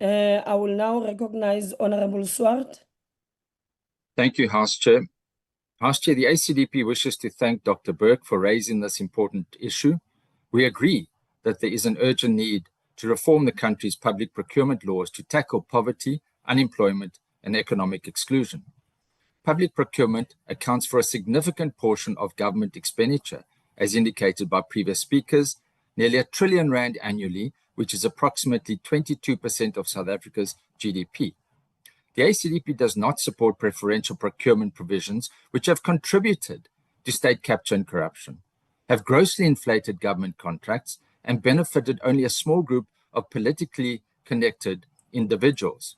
I will now recognize Honorable Swart. Thank you, House Chair. House Chair, the ACDP wishes to thank Dr. Burke for raising this important issue. We agree that there is an urgent need to reform the country's public procurement laws to tackle poverty, unemployment, and economic exclusion. Public procurement accounts for a significant portion of government expenditure, as indicated by previous speakers, nearly R1 trillion annually, which is approximately 22% of South Africa's GDP. The ACDP does not support preferential procurement provisions which have contributed to state capture and corruption, have grossly inflated government contracts, and benefited only a small group of politically connected individuals.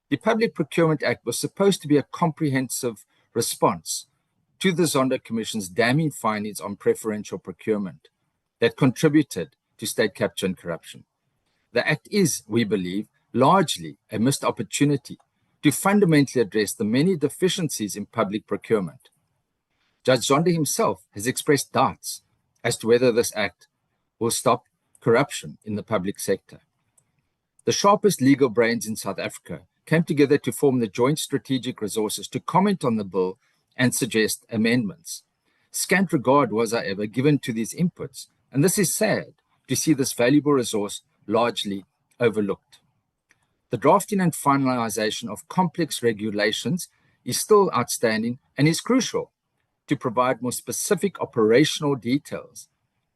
The Public Procurement Act was supposed to be a comprehensive response to the Zondo Commission's damning findings on preferential procurement that contributed to state capture and corruption. The Act is, we believe, largely a missed opportunity to fundamentally address the many deficiencies in public procurement. Judge Zondo himself has expressed doubts as to whether this Act will stop corruption in the public sector. The sharpest legal brains in South Africa came together to form the Joint Strategic Resources to comment on the bill and suggest amendments. Scant regard was, however, given to these inputs, and this is sad to see this valuable resource largely overlooked. The drafting and finalization of complex regulations is still outstanding and is crucial to provide more specific operational details,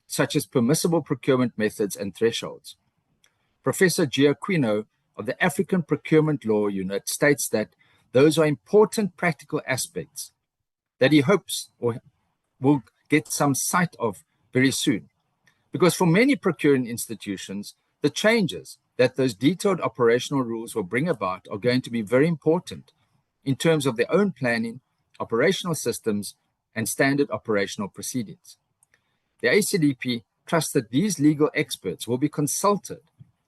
such as permissible procurement methods and thresholds. Professor Giacchino of the African Procurement Law Unit states that those are important practical aspects that he hopes or will get some sight of very soon. Because for many procuring institutions, the changes that those detailed operational rules will bring about are going to be very important in terms of their own planning, operational systems, and standard operational proceedings. The ACDP trusts that these legal experts will be consulted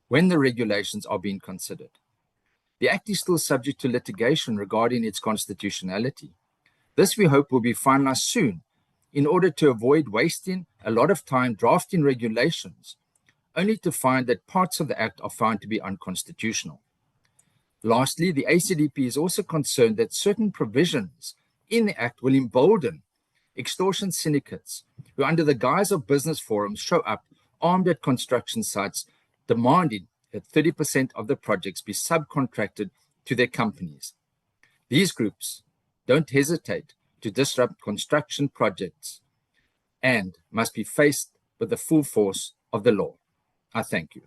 when the regulations are being considered. The Act is still subject to litigation regarding its constitutionality. This, we hope, will be finalized soon in order to avoid wasting a lot of time drafting regulations, only to find that parts of the Act are found to be unconstitutional. Lastly, the ACDP is also concerned that certain provisions in the Act will embolden extortion syndicates who, under the guise of business forums, show up armed at construction sites, demanding that 30% of the projects be subcontracted to their companies. These groups don't hesitate to disrupt construction projects and must be faced with the full force of the law. I thank you.